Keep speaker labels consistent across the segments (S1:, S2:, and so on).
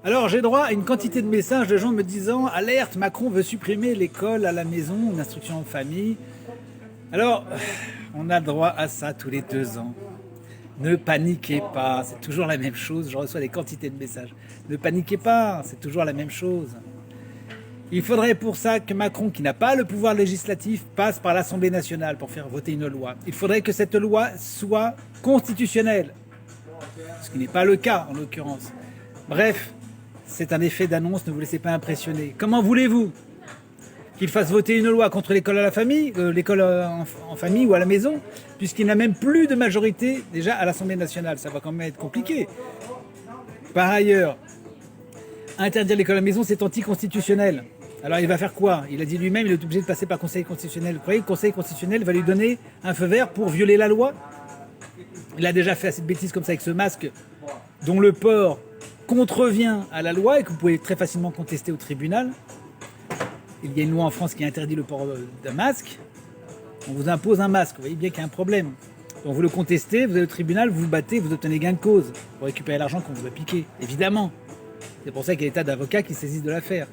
S1: Alors, j'ai droit à une quantité de messages de gens me disant « Alerte, Macron veut supprimer l'école à la maison, l'instruction en famille. » Alors, on a droit à ça tous les 2 ans. Ne paniquez pas, c'est toujours la même chose. Je reçois des quantités de messages. Ne paniquez pas, c'est toujours la même chose. Il faudrait pour ça que Macron, qui n'a pas le pouvoir législatif, passe par l'Assemblée nationale pour faire voter une loi. Il faudrait que cette loi soit constitutionnelle, ce qui n'est pas le cas en l'occurrence. Bref, c'est un effet d'annonce, ne vous laissez pas impressionner. Comment voulez-vous qu'il fasse voter une loi contre l'école à la famille, l'école en famille ou à la maison, puisqu'il n'a même plus de majorité déjà à l'Assemblée nationale? Ça va quand même être compliqué. Par ailleurs, interdire l'école à la maison, c'est anticonstitutionnel. Alors il va faire quoi? Il a dit lui-même, il est obligé de passer par le Conseil constitutionnel. Vous croyez que le Conseil constitutionnel va lui donner un feu vert pour violer la loi? Il a déjà fait assez de bêtises comme ça avec ce masque, dont le port contrevient à la loi et que vous pouvez très facilement contester au tribunal. Il y a une loi en France qui interdit le port d'un masque. On vous impose un masque, vous voyez bien qu'il y a un problème. Donc vous le contestez, vous allez au tribunal, vous vous battez, vous obtenez gain de cause pour récupérer l'argent qu'on vous a piqué, évidemment. C'est pour ça qu'il y a des tas d'avocats qui saisissent de l'affaire.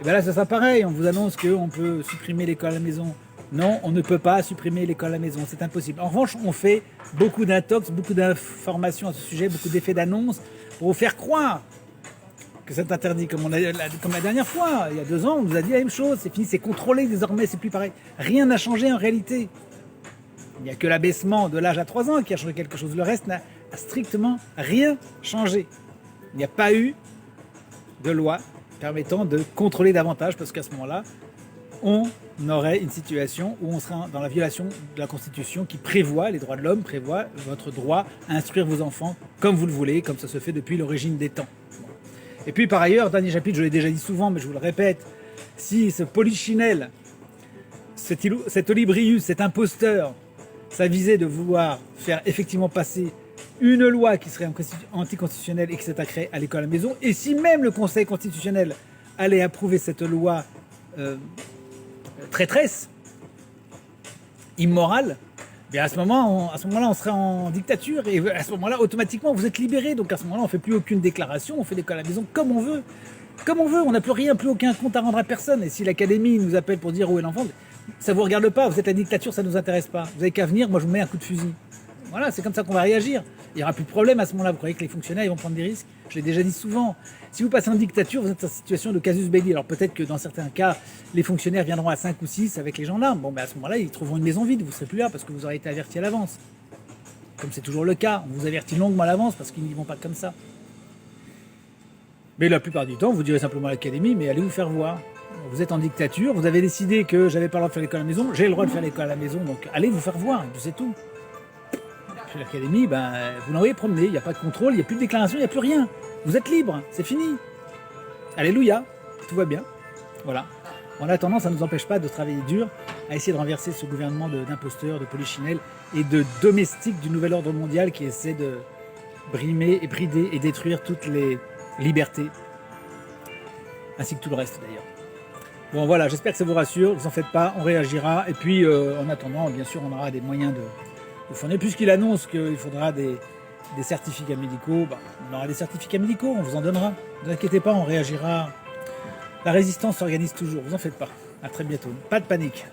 S1: Et bien là, ça sera pareil, on vous annonce qu'on peut supprimer l'école à la maison. Non, on ne peut pas supprimer l'école à la maison, c'est impossible. En revanche, on fait beaucoup d'intox, beaucoup d'informations à ce sujet, beaucoup d'effets d'annonce pour vous faire croire que c'est interdit, comme la dernière fois. Il y a 2 ans, on nous a dit la même chose, c'est fini, c'est contrôlé désormais, c'est plus pareil. Rien n'a changé en réalité. Il n'y a que l'abaissement de l'âge à 3 ans qui a changé quelque chose. Le reste n'a strictement rien changé. Il n'y a pas eu de loi permettant de contrôler davantage, parce qu'à ce moment-là, on aurait une situation où on serait dans la violation de la Constitution qui prévoit, les droits de l'homme prévoient votre droit à instruire vos enfants comme vous le voulez, comme ça se fait depuis l'origine des temps. Et puis par ailleurs, dernier chapitre, je l'ai déjà dit souvent, mais je vous le répète, si ce polichinelle, cet Olibrius, cet imposteur, s'avisait de vouloir faire effectivement passer une loi qui serait anticonstitutionnelle et qui s'attaquerait à l'école à la maison, et si même le Conseil constitutionnel allait approuver cette loi traîtresse, immorale, bien à ce moment-là, on serait en dictature et à ce moment-là, automatiquement, vous êtes libéré. Donc à ce moment-là, on ne fait plus aucune déclaration, on fait l'école à la maison comme on veut. Comme on veut, on n'a plus rien, plus aucun compte à rendre à personne. Et si l'académie nous appelle pour dire où est l'enfant, ça ne vous regarde pas, vous êtes la dictature, ça ne nous intéresse pas. Vous n'avez qu'à venir, moi je vous mets un coup de fusil. Voilà, c'est comme ça qu'on va réagir. Il n'y aura plus de problème à ce moment-là. Vous croyez que les fonctionnaires ils vont prendre des risques? Je l'ai déjà dit souvent. Si vous passez en dictature, vous êtes en situation de casus belli. Alors peut-être que dans certains cas, les fonctionnaires viendront à 5 ou 6 avec les gendarmes. Bon, mais à ce moment-là, ils trouveront une maison vide. Vous ne serez plus là parce que vous aurez été averti à l'avance. Comme c'est toujours le cas. On vous avertit longuement à l'avance parce qu'ils n'y vont pas comme ça. Mais la plupart du temps, vous direz simplement à l'académie, mais allez vous faire voir. Vous êtes en dictature, vous avez décidé que j'avais pas le droit de faire l'école à la maison, j'ai le droit de faire l'école à la maison, donc allez vous faire voir, et puis c'est tout. Puis l'académie, vous l'envoyez promener, il n'y a pas de contrôle, il n'y a plus de déclaration, il n'y a plus rien. Vous êtes libre, c'est fini. Alléluia, tout va bien. Voilà. En attendant, ça ne nous empêche pas de travailler dur à essayer de renverser ce gouvernement d'imposteurs, de polichinelles et de domestiques du nouvel ordre mondial qui essaie de brimer et brider et détruire toutes les libertés, ainsi que tout le reste d'ailleurs. Bon voilà, j'espère que ça vous rassure, vous en faites pas, on réagira, et puis en attendant, bien sûr, on aura des moyens de fournir, puisqu'il annonce qu'il faudra des certificats médicaux, on aura des certificats médicaux, on vous en donnera, ne vous inquiétez pas, on réagira, la résistance s'organise toujours, vous en faites pas, à très bientôt, pas de panique.